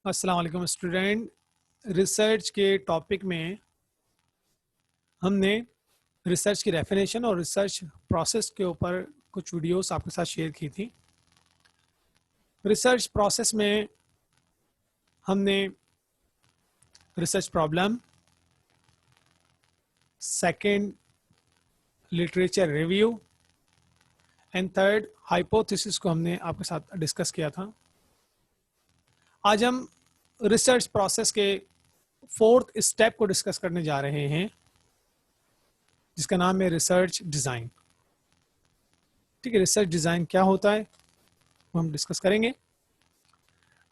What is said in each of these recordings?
अस्सलाम वालेकुम student. Research के टॉपिक में हमने रिसर्च की डेफिनेशन और रिसर्च प्रोसेस के ऊपर कुछ वीडियोस आपके साथ शेयर की थी। रिसर्च प्रोसेस में हमने research problem, second literature review and third hypothesis को हमने आपके साथ डिस्कस किया था। आज हम रिसर्च प्रोसेस के फोर्थ स्टेप को डिस्कस करने जा रहे हैं, जिसका नाम है रिसर्च डिज़ाइन। ठीक है, रिसर्च डिज़ाइन क्या होता है वो हम डिस्कस करेंगे।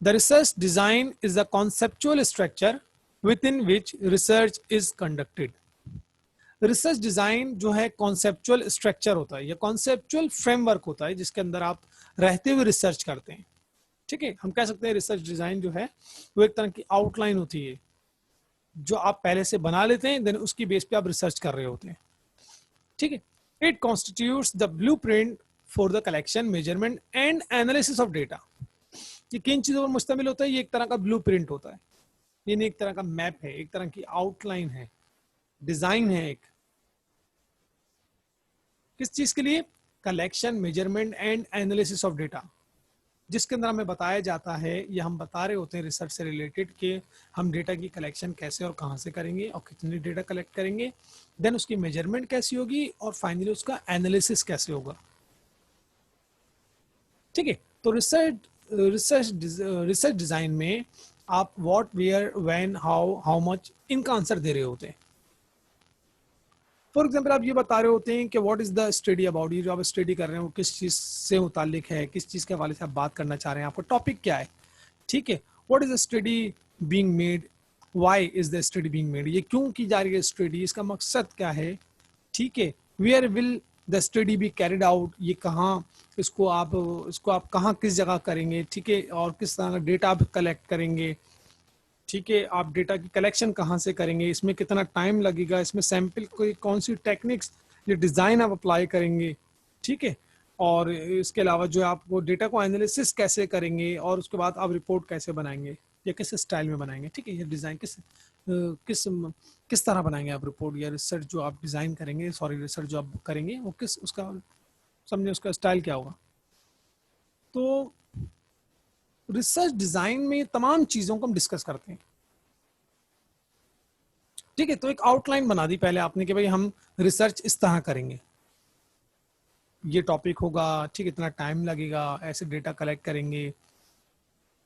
The research design is the conceptual structure within which research is conducted. Research design जो है कॉन्सेप्चुअल स्ट्रक्चर होता है या कॉन्सेप्चुअल फ्रेमवर्क होता है जिसके अंदर आप रहते हुए रिसर्च करते हैं। ठीक है, हम कह सकते हैं रिसर्च डिजाइन जो है वो एक तरह की आउटलाइन होती है जो आप पहले से बना लेते हैं, देन उसकी बेस पे आप रिसर्च कर रहे होते हैं। ठीक है, it constitutes the blueprint for the collection, measurement and analysis of data. ये किन चीजों पर मुश्तमिल होता है? ये एक तरह का ब्लूप्रिंट होता है, ये एक तरह का मैप है, एक तरह की आउटलाइन है, डिजाइन है एक। किस चीज के लिए? Collection, measurement and analysis of data, जिसके अंदर हमें बताया जाता है या हम बता रहे होते हैं रिसर्च से रिलेटेड कि हम डेटा की कलेक्शन कैसे और कहां से करेंगे और कितनी डेटा कलेक्ट करेंगे, देन उसकी मेजरमेंट कैसी होगी और फाइनली उसका एनालिसिस कैसे होगा। ठीक है, तो रिसर्च डिजाइन में आप what, where, when, how much इनका आंसर दे रहे होते हैं। फॉर एग्जाम्पल आप ये बता रहे होते हैं कि what is the study about, ये जो आप स्टडी कर रहे हैं वो किस चीज से मुतालिक है, किस चीज के हवाले से आप बात करना चाह रहे हैं, आपका टॉपिक क्या है। ठीक है, what is the study being made, why is the study being made, ये क्यों की जा रही है स्टडी, इसका मकसद क्या है। ठीक है, where will the study be carried out, ये कहाँ इसको आप कहाँ किस जगह करेंगे। ठीक है, और किस तरह का डेटा आप कलेक्ट करेंगे। ठीक है, आप डेटा की कलेक्शन कहाँ से करेंगे, इसमें कितना टाइम लगेगा, इसमें सैंपल कोई कौन सी टेक्निक्स या डिज़ाइन आप अप्लाई करेंगे। ठीक है, और इसके अलावा जो आप वो डेटा को एनालिसिस कैसे करेंगे और उसके बाद आप रिपोर्ट कैसे बनाएंगे या किस स्टाइल में बनाएंगे। ठीक है, ये डिज़ाइन किस किस तरह बनाएंगे आप रिपोर्ट या रिसर्च जो आप डिज़ाइन करेंगे, सॉरी रिसर्च जो आप करेंगे वो किस उसका समझे उसका स्टाइल क्या होगा। तो रिसर्च डिज़ाइन में तमाम चीज़ों को हम डिस्कस करते हैं। ठीक है, तो एक आउटलाइन बना दी पहले आपने कि भाई हम रिसर्च इस तरह करेंगे, ये टॉपिक होगा, ठीक, इतना टाइम लगेगा, ऐसे डेटा कलेक्ट करेंगे।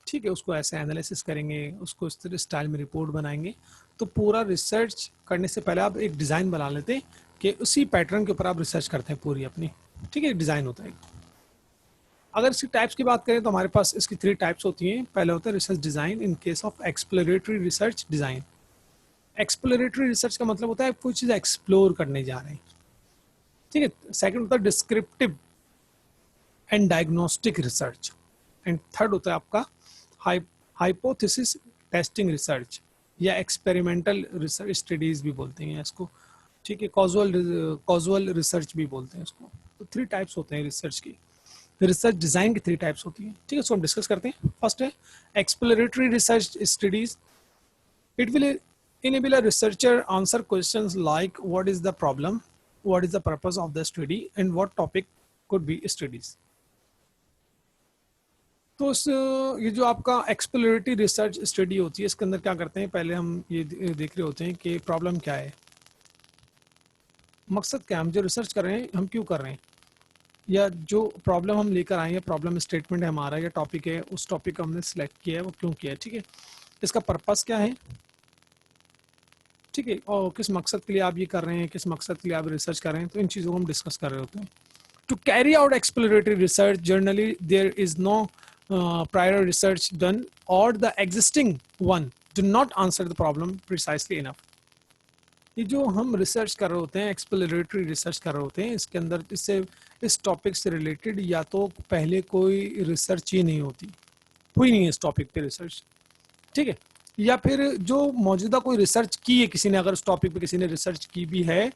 ठीक है, उसको ऐसे एनालिसिस करेंगे, उसको इस तरह स्टाइल में रिपोर्ट बनाएंगे। तो पूरा रिसर्च करने से पहले आप एक डिज़ाइन बना लेते हैं कि उसी पैटर्न के ऊपर आप रिसर्च करते हैं पूरी अपनी। ठीक है, डिज़ाइन होता है। अगर इसकी टाइप्स की बात करें तो हमारे पास इसकी 3 टाइप्स होती हैं। पहले होता है research design in case of exploratory research design. Exploratory research का मतलब होता है कोई चीज़ एक्सप्लोर करने जा रहे हैं। ठीक है, सेकंड होता है descriptive and diagnostic research, and third होता है आपका हाइपोथेसिस टेस्टिंग रिसर्च या एक्सपेरिमेंटल रिसर्च स्टडीज भी बोलते हैं इसको। ठीक है, कॉजुअल रिसर्च भी बोलते हैं इसको। तो 3 टाइप्स होते हैं रिसर्च की, रिसर्च डिजाइन की 3 टाइप्स होती है। ठीक है, इसको हम डिस्कस करते हैं। फर्स्ट है exploratory research studies. It will enable a researcher answer questions like what is the problem, what is the purpose of the study and what topic could be studies. तो ये जो आपका एक्सप्लोरेटरी रिसर्च स्टडी होती है इसके अंदर क्या करते हैं, पहले हम ये देख रहे होते हैं कि प्रॉब्लम क्या है, मकसद क्या है, हम जो रिसर्च कर रहे हैं हम क्यों कर रहे हैं, या जो प्रॉब्लम हम लेकर आए हैं, प्रॉब्लम स्टेटमेंट है हमारा या टॉपिक है, उस टॉपिक को हमने सिलेक्ट किया है वो क्यों किया है। ठीक है, इसका पर्पस क्या है। ठीक है, और किस मकसद के लिए आप ये कर रहे हैं, किस मकसद के लिए आप रिसर्च कर रहे हैं, तो इन चीज़ों को हम डिस्कस कर रहे होते हैं। To carry out exploratory research generally there is no prior research done और the existing one do not answer the problem precisely enough. ये जो हम रिसर्च कर रहे होते हैं, एक्सप्लोरेटरी रिसर्च कर रहे होते हैं, इसके अंदर इससे इस टॉपिक से रिलेटेड या तो पहले कोई रिसर्च ही नहीं होती, हुई नहीं है इस टॉपिक पे रिसर्च। ठीक है, या फिर जो मौजूदा कोई रिसर्च की है किसी ने, अगर उस टॉपिक पे किसी ने रिसर्च की भी है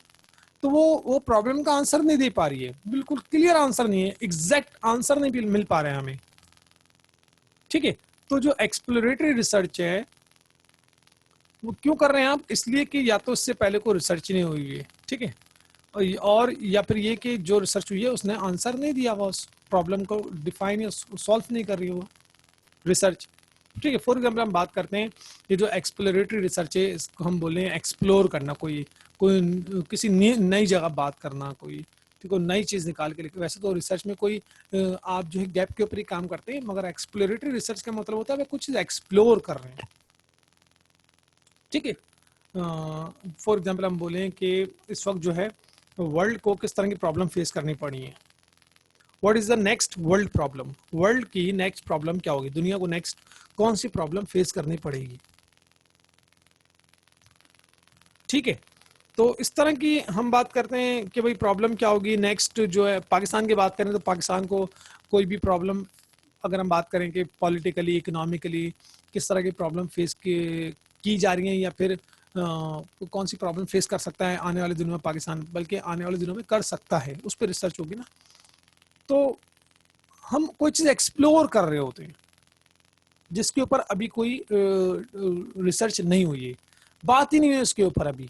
तो वो प्रॉब्लम का आंसर नहीं दे पा रही है, बिल्कुल क्लियर आंसर नहीं है, एग्जैक्ट आंसर नहीं मिल पा रहे हैं हमें। ठीक है, तो जो एक्सप्लोरेटरी रिसर्च है वो क्यों कर रहे हैं आप? इसलिए कि या तो इससे पहले कोई रिसर्च नहीं हुई है, ठीक है, और या फिर ये कि जो रिसर्च हुई है उसने आंसर नहीं दिया हुआ, उस प्रॉब्लम को डिफाइन या सॉल्व नहीं कर रही है वो रिसर्च, ठीक है। फॉर एग्जाम्पल हम बात करते हैं ये जो एक्सप्लोरेटरी रिसर्च है, इसको हम बोले हैं एक्सप्लोर करना, कोई कोई किसी नई जगह बात करना, कोई ठीक है नई चीज निकाल के लिखे। वैसे तो रिसर्च में कोई आप जो है गैप के ऊपर ही काम करते हैं, मगर एक्सप्लोरेटरी रिसर्च का मतलब होता है वे कुछ चीज एक्सप्लोर कर रहे हैं, ठीक है। फॉर एग्जाम्पल हम बोलें कि इस वक्त जो है वर्ल्ड को किस तरह की प्रॉब्लम फेस करनी पड़ी है, what is the next world problem, world की नेक्स्ट प्रॉब्लम क्या होगी, दुनिया को नेक्स्ट कौन सी प्रॉब्लम फेस करनी पड़ेगी, ठीक है। तो इस तरह की हम बात करते हैं कि भाई प्रॉब्लम क्या होगी नेक्स्ट। जो है पाकिस्तान की बात करें तो पाकिस्तान को कोई भी प्रॉब्लम, अगर हम बात करें कि पॉलिटिकली इकोनॉमिकली किस तरह की प्रॉब्लम फेस की जा रही है, या फिर कौन सी प्रॉब्लम फेस कर सकता है आने वाले दिनों में पाकिस्तान, बल्कि आने वाले दिनों में कर सकता है, उस पर रिसर्च होगी ना। तो हम कोई चीज़ एक्सप्लोर कर रहे होते हैं जिसके ऊपर अभी कोई रिसर्च नहीं हुई है, बात ही नहीं है उसके ऊपर अभी,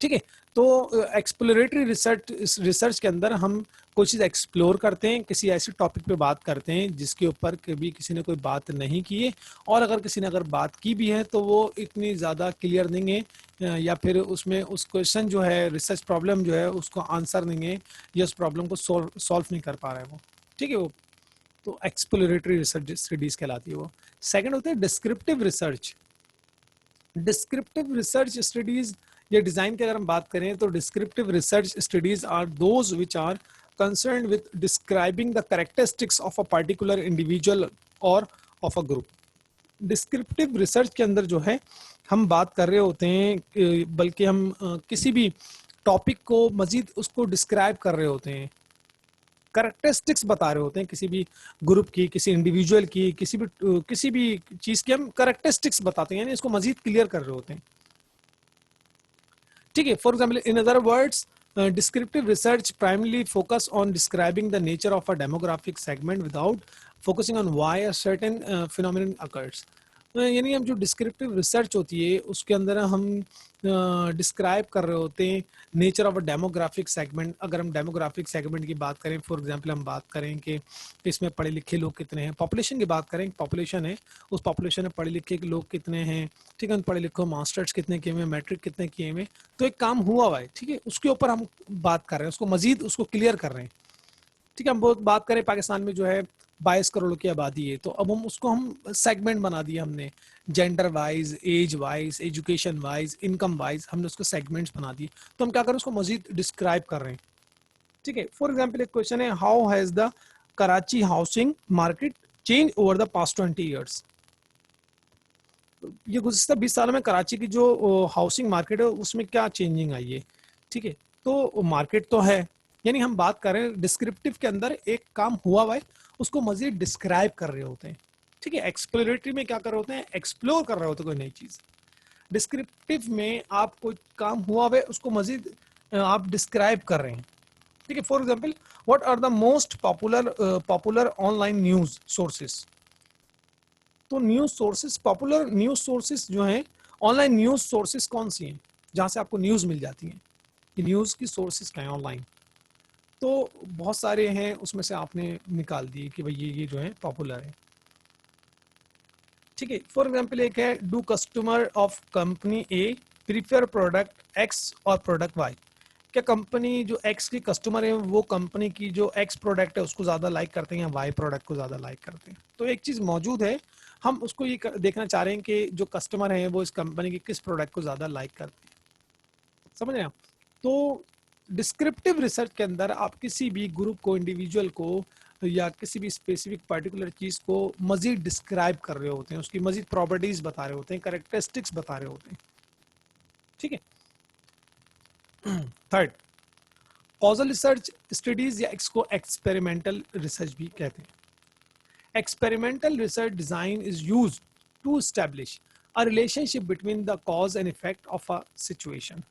ठीक है। तो एक्सप्लोरेटरी रिसर्च के अंदर हम कोई चीज़ एक्सप्लोर करते हैं, किसी ऐसे टॉपिक पे बात करते हैं जिसके ऊपर कभी किसी ने कोई बात नहीं की है, और अगर किसी ने अगर बात की भी है तो वो इतनी ज़्यादा क्लियर नहीं है, या फिर उसमें उस क्वेश्चन जो है रिसर्च प्रॉब्लम जो है उसको आंसर नहीं है, या उस प्रॉब्लम को सॉल्व नहीं कर पा रहा है वो, ठीक है। वो तो एक्सप्लोरेटरी रिसर्च स्टडीज कहलाती है वो। सेकंड होते हैं descriptive research. Descriptive research studies या डिजाइन की अगर हम बात करें तो descriptive research studies are those which are concerned with describing the characteristics of a particular individual और of a group. Descriptive research के अंदर जो है हम बात कर रहे होते हैं, बल्कि हम किसी भी टॉपिक को मजीद उसको डिस्क्राइब कर रहे होते हैं, करेक्टरिस्टिक्स बता रहे होते हैं किसी भी ग्रुप की, किसी इंडिविजुअल की, किसी भी चीज की हम करेक्टरिस्टिक्स बताते हैं, यानी इसको मजीद क्लियर कर रहे होते हैं, ठीक है। For example in other words descriptive research primarily focus on describing the nature of a demographic segment without focusing on why a certain phenomenon occurs. यानी हम जो डिस्क्रिप्टिव रिसर्च होती है उसके अंदर हम डिस्क्राइब कर रहे होते हैं nature of a demographic segment. अगर हम डेमोग्राफिक सेगमेंट की बात करें, फॉर एग्जांपल हम बात करें कि इसमें पढ़े लिखे लोग कितने हैं, पॉपुलेशन की बात करें, पॉपुलेशन है, उस पॉपुलेशन में पढ़े लिखे लोग कितने हैं, ठीक है, पढ़े लिखे मास्टर्स कितने किए हुए, मैट्रिक कितने किए हुए, तो एक काम हुआ हुआ है, ठीक है, उसके ऊपर हम बात कर रहे हैं, उसको मजीद उसको क्लियर कर रहे हैं, ठीक है। हम बहुत बात करें पाकिस्तान में जो है 22 करोड़ की आबादी है, तो अब हम उसको हम सेगमेंट बना दिया हमने, gender wise, age wise, education wise, income wise, हमने उसको सेगमेंट्स बना दिए। तो हम क्या कर रहे हैं उसको मजीद डिस्क्राइब कर रहे हैं, ठीक है। फॉर एग्जाम्पल एक क्वेश्चन है, how has the Karachi housing market change over the past 20 years. ये गुज़िश्ता 20 सालों में कराची की जो हाउसिंग मार्केट है उसमें क्या चेंजिंग आई है, ठीक है। तो मार्केट तो है, यानी हम बात कर रहे हैं डिस्क्रिप्टिव के अंदर एक काम हुआ हुआ है, उसको मजीद डिस्क्राइब कर रहे होते हैं, ठीक है। एक्सप्लोरेटरी में क्या कर रहे होते हैं, एक्सप्लोर कर रहे होते हैं कोई नई चीज। डिस्क्रिप्टिव में आप कोई काम हुआ हुआ है उसको मजीद आप डिस्क्राइब कर रहे हैं, ठीक है। For example what are the most popular online news sources. तो news sources, popular news sources जो हैं, ऑनलाइन न्यूज सोर्सेस कौन सी हैं जहां से आपको न्यूज मिल जाती हैं, ये न्यूज की सोर्सेस क्या हैं ऑनलाइन। तो बहुत सारे हैं, उसमें से आपने निकाल दिए कि भाई ये जो है पॉपुलर है, ठीक है। फॉर एग्जांपल एक है, do customer of company A prefer product x और प्रोडक्ट वाई। क्या कंपनी जो एक्स की कस्टमर है वो कंपनी की जो एक्स प्रोडक्ट है उसको ज़्यादा लाइक करते हैं या वाई प्रोडक्ट को ज़्यादा लाइक करते हैं। तो एक चीज़ मौजूद है, हम उसको ये देखना चाह रहे हैं कि जो कस्टमर है वो इस कंपनी की किस प्रोडक्ट को ज़्यादा लाइक करते हैं, समझ रहे हैं आप। तो डिस्क्रिप्टिव रिसर्च के अंदर आप किसी भी ग्रुप को, इंडिविजुअल को, या किसी भी स्पेसिफिक पर्टिकुलर चीज़ को मजीद डिस्क्राइब कर रहे होते हैं, उसकी मजीद प्रॉपर्टीज बता रहे होते हैं, करेक्टरिस्टिक्स बता रहे होते हैं, ठीक है। थर्ड, कॉजल रिसर्च स्टडीज या इसको एक्सपेरिमेंटल रिसर्च भी कहते हैं। Experimental research design is used to establish a relationship between the cause and effect of a situation.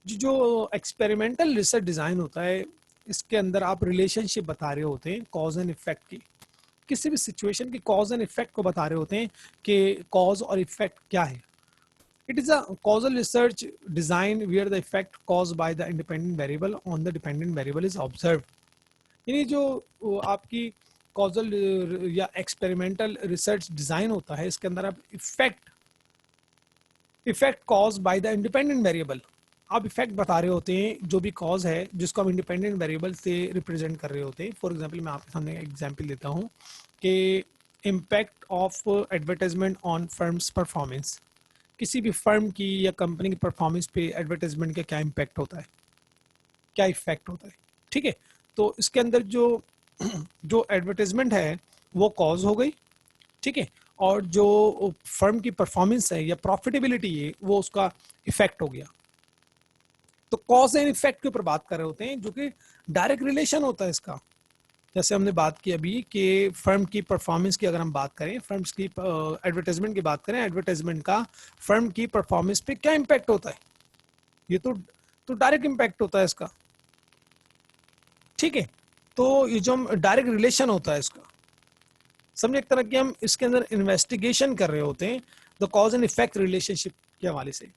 जो एक्सपेरिमेंटल रिसर्च डिजाइन होता है इसके अंदर आप रिलेशनशिप बता रहे होते हैं कॉज एंड इफेक्ट की, किसी भी सिचुएशन की कॉज एंड इफेक्ट को बता रहे होते हैं कि कॉज और इफेक्ट क्या है। It is a causal research design where the effect cause by the independent variable on the dependent variable is observe. यानी जो आपकी कॉजल या एक्सपेरिमेंटल रिसर्च डिजाइन होता है, इसके अंदर आप effect cause by the independent variable, आप इफेक्ट बता रहे होते हैं जो भी कॉज है जिसको हम इंडिपेंडेंट वेरिएबल से रिप्रेजेंट कर रहे होते हैं। फॉर एग्जांपल मैं आपके सामने एग्जांपल देता हूँ कि impact of advertisement on firms performance, किसी भी फर्म की या कंपनी की परफॉर्मेंस पे एडवर्टाइजमेंट का क्या इम्पैक्ट होता है, क्या इफेक्ट होता है। ठीक है, तो इसके अंदर जो जो एडवर्टाइजमेंट है वो कॉज हो गई, ठीक है, और जो फर्म की परफॉर्मेंस है या प्रॉफिटेबिलिटी है वो उसका इफेक्ट हो गया। तो कॉज एंड इफेक्ट के ऊपर बात कर रहे होते हैं, जो कि डायरेक्ट रिलेशन होता है इसका। जैसे हमने बात की अभी कि फर्म की परफॉर्मेंस की अगर हम बात करें, फर्म्स की एडवर्टाइजमेंट की बात करें, एडवर्टाइजमेंट का फर्म की परफॉर्मेंस पे क्या इम्पैक्ट होता है, ये तो डायरेक्ट इम्पैक्ट होता है इसका। ठीक है, तो ये जो डायरेक्ट रिलेशन होता है इसका, समझे, एक तरह की हम इसके अंदर इन्वेस्टिगेशन कर रहे होते हैं the cause and effect relationship के हवाले से।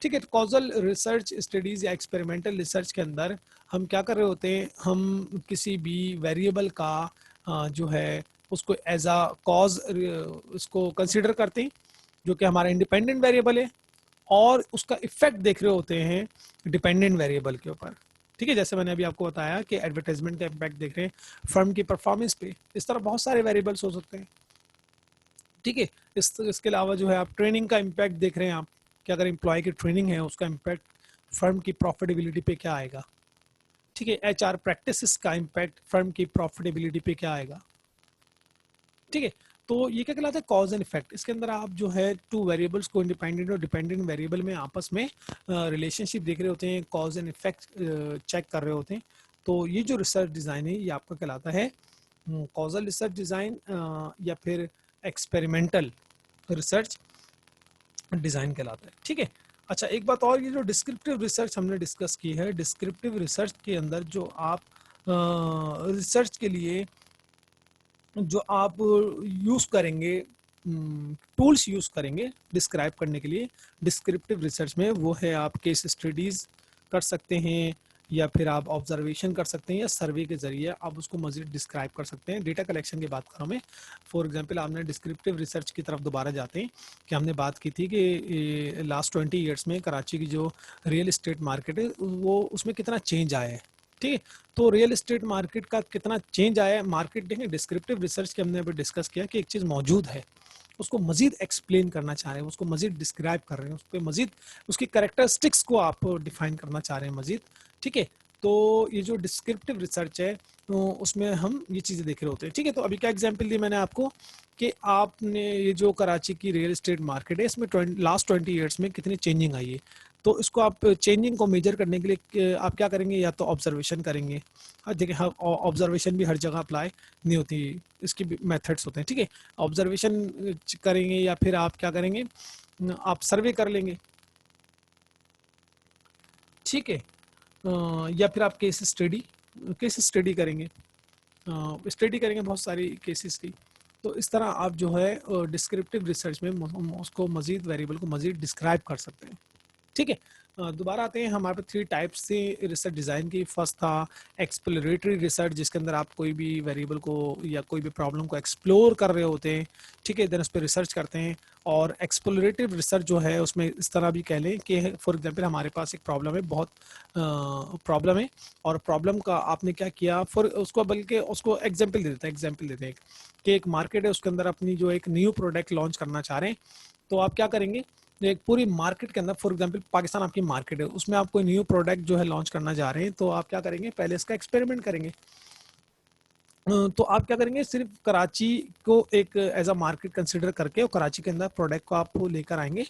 ठीक है, तो कॉजल रिसर्च स्टडीज या एक्सपेरिमेंटल रिसर्च के अंदर हम क्या कर रहे होते हैं, हम किसी भी वेरिएबल का जो है उसको एज अ कॉज उसको कंसिडर करते हैं, जो कि हमारा इंडिपेंडेंट वेरिएबल है, और उसका इफेक्ट देख रहे होते हैं डिपेंडेंट वेरिएबल के ऊपर। ठीक है, जैसे मैंने अभी आपको बताया कि एडवर्टाइजमेंट का इम्पैक्ट देख रहे हैं फर्म की परफॉर्मेंस पे, इस तरह बहुत सारे वेरिएबल्स हो सकते हैं। ठीक है, इसके अलावा जो है आप ट्रेनिंग का इम्पैक्ट देख रहे हैं आप, कि अगर एम्प्लॉय की ट्रेनिंग है उसका इम्पैक्ट फर्म की प्रॉफिटेबिलिटी पे क्या आएगा। ठीक है, एचआर प्रैक्टिसेस का इम्पैक्ट फर्म की प्रॉफिटेबिलिटी पे क्या आएगा। ठीक है, तो ये क्या कहलाता है, कॉज एंड इफेक्ट। इसके अंदर आप जो है टू वेरिएबल्स को, इंडिपेंडेंट और डिपेंडेंट वेरिएबल में आपस में रिलेशनशिप देख रहे होते हैं, कॉज एंड इफेक्ट चेक कर रहे होते हैं। तो ये जो रिसर्च डिज़ाइन है ये आपका कहलाता है कॉजल रिसर्च डिज़ाइन या फिर एक्सपेरिमेंटल रिसर्च डिज़ाइन कहलाता है। ठीक है, अच्छा एक बात और, ये जो डिस्क्रिप्टिव रिसर्च हमने डिस्कस की है, डिस्क्रिप्टिव रिसर्च के अंदर जो आप रिसर्च के लिए जो आप यूज़ करेंगे, टूल्स यूज़ करेंगे डिस्क्राइब करने के लिए डिस्क्रिप्टिव रिसर्च में, वो है आप केस स्टडीज़ कर सकते हैं, या फिर आप ऑब्जर्वेशन कर सकते हैं, या सर्वे के जरिए आप उसको मज़ीद डिस्क्राइब कर सकते हैं। डेटा कलेक्शन की बात करूँ मैं, फॉर एग्जांपल आपने डिस्क्रिप्टिव रिसर्च की तरफ दोबारा जाते हैं कि हमने बात की थी कि लास्ट 20 ईयर्स में कराची की जो रियल इस्टेट मार्केट है वो, उसमें कितना चेंज आया है। ठीक है, तो रियल एस्टेट मार्केट का कितना चेंज आया है, मार्केट देखें, डिस्क्रिप्टिव रिसर्च के हमने अभी डिस्कस किया कि एक चीज़ मौजूद है, उसको मजीद एक्सप्लेन करना चाह रहे हैं, उसको मजीद डिस्क्राइब कर रहे हैं, उस पर मजीद उसकी करेक्टरिस्टिक्स को आप डिफाइन करना चाह रहे हैं मजीद। ठीक है, तो ये जो डिस्क्रिप्टिव रिसर्च है तो उसमें हम ये चीज़ें देख रहे होते हैं। ठीक है, तो अभी क्या एग्जाम्पल दी मैंने आपको कि आपने ये जो कराची की रियल एस्टेट मार्केट है इसमें लास्ट 20 ईयर्स में कितनी चेंजिंग आई है, तो इसको आप चेंजिंग को मेजर करने के लिए आप क्या करेंगे, या तो ऑब्जर्वेशन करेंगे। हाँ देखिए, हाँ ऑब्जर्वेशन भी हर जगह अप्लाई नहीं होती, इसकी भी मेथड्स होते हैं। ठीक है, ऑब्जर्वेशन करेंगे, या फिर आप क्या करेंगे, आप सर्वे कर लेंगे। ठीक है, या फिर आप केस स्टडी करेंगे, स्टडी करेंगे बहुत सारी केसेस की। तो इस तरह आप जो है डिस्क्रिप्टिव रिसर्च में उसको मजीद वेरिएबल को मजीद डिस्क्राइब कर सकते हैं। ठीक है, दोबारा आते हैं हमारे पास 3 टाइप्स से रिसर्च डिज़ाइन की। फर्स्ट था एक्सप्लोरेटरी रिसर्च, जिसके अंदर आप कोई भी वेरिएबल को या कोई भी प्रॉब्लम को एक्सप्लोर कर रहे होते हैं। ठीक है, देन उस पर रिसर्च करते हैं। और एक्सप्लोरेटिव रिसर्च जो है उसमें इस तरह भी कह लें कि फॉर एग्जांपल हमारे पास एक प्रॉब्लम है, बहुत प्रॉब्लम है, और प्रॉब्लम का आपने क्या किया, फॉर उसको बल्कि उसको एग्जाम्पल देते हैं कि एक मार्केट है, उसके अंदर अपनी जो एक न्यू प्रोडक्ट लॉन्च करना चाह रहे हैं। तो आप क्या करेंगे, एक पूरी मार्केट के अंदर, फॉर एग्जांपल पाकिस्तान आपकी मार्केट है, उसमें आप कोई न्यू प्रोडक्ट जो है लॉन्च करना जा रहे हैं, तो आप क्या करेंगे, पहले इसका एक्सपेरिमेंट करेंगे। तो आप क्या करेंगे, सिर्फ कराची को एक एज अ मार्केट कंसिडर करके और कराची के अंदर प्रोडक्ट को आप लेकर आएंगे।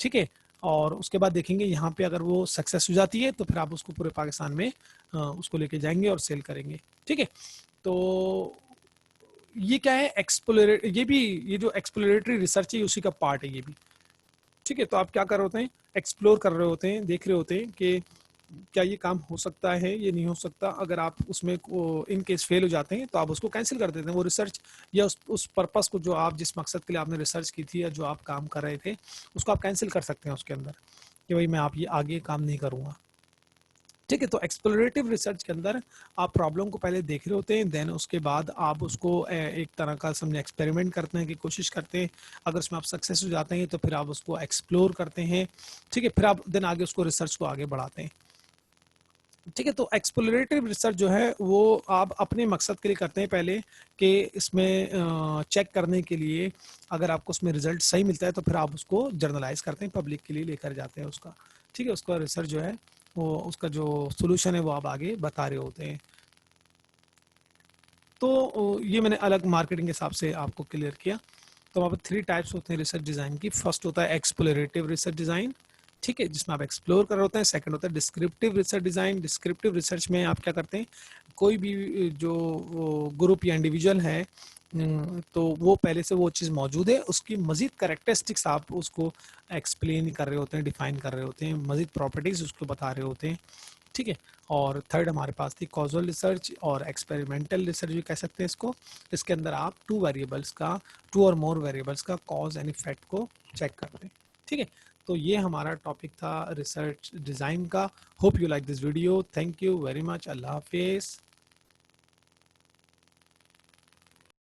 ठीक है, और उसके बाद देखेंगे यहाँ पे अगर वो सक्सेस हो जाती है तो फिर आप उसको पूरे पाकिस्तान में उसको लेके जाएंगे और सेल करेंगे। ठीक है, तो ये क्या है, ये जो एक्सप्लोरेटरी रिसर्च है उसी का पार्ट है ये भी। ठीक है, तो आप क्या कर रहे होते हैं, एक्सप्लोर कर रहे होते हैं, देख रहे होते हैं कि क्या ये काम हो सकता है, ये नहीं हो सकता। अगर आप उसमें इन केस फेल हो जाते हैं तो आप उसको कैंसिल कर देते हैं, वो रिसर्च या उस पर्पस को जो आप जिस मकसद के लिए आपने रिसर्च की थी या जो आप काम कर रहे थे उसको आप कैंसिल कर सकते हैं उसके अंदर, कि भाई मैं आप ये आगे काम नहीं करूँगा। ठीक है, तो एक्सप्लोरेटिव रिसर्च के अंदर आप प्रॉब्लम को पहले देख रहे होते हैं, देन उसके बाद आप उसको एक तरह का समझे एक्सपेरिमेंट करते हैं कि कोशिश करते हैं, अगर उसमें आप सक्सेस हो जाते हैं तो फिर आप उसको एक्सप्लोर करते हैं। ठीक है, फिर आप देन आगे उसको रिसर्च को आगे बढ़ाते हैं। ठीक है, तो एक्सप्लोरेटिव रिसर्च जो है वो आप अपने मकसद के लिए करते हैं पहले, कि इसमें चेक करने के लिए अगर आपको उसमें रिजल्ट सही मिलता है तो फिर आप उसको जर्नलाइज करते हैं, पब्लिक के लिए लेकर जाते हैं उसका। ठीक है, उसका रिसर्च जो है वो उसका जो सोल्यूशन है वो आप आगे बता रहे होते हैं। तो ये मैंने अलग मार्केटिंग के हिसाब से आपको क्लियर किया। तो वहाँ पर 3 टाइप्स होते हैं रिसर्च डिज़ाइन की। फर्स्ट होता है एक्सप्लोरेटिव रिसर्च डिज़ाइन, ठीक है, जिसमें आप एक्सप्लोर कर रहे होते हैं। सेकंड होता है descriptive research design. Descriptive research में आप क्या करते हैं, कोई भी जो ग्रुप या इंडिविजुअल है तो वो पहले से वो चीज़ मौजूद है, उसकी मज़ीद करेक्टरिस्टिक्स आप उसको एक्सप्लेन कर रहे होते हैं, डिफाइन कर रहे होते हैं, मज़ीद प्रॉपर्टीज़ उसको बता रहे होते हैं। ठीक है, और थर्ड हमारे पास थी कॉजल रिसर्च और एक्सपेरिमेंटल रिसर्च भी कह सकते हैं इसको। इसके अंदर आप टू और मोर वेरिएबल्स का कॉज एंड इफेक्ट को चेक करते हैं। ठीक है, तो ये हमारा टॉपिक था रिसर्च डिज़ाइन का। Hope you like this video. Thank you very much. अल्लाह हाफिज़।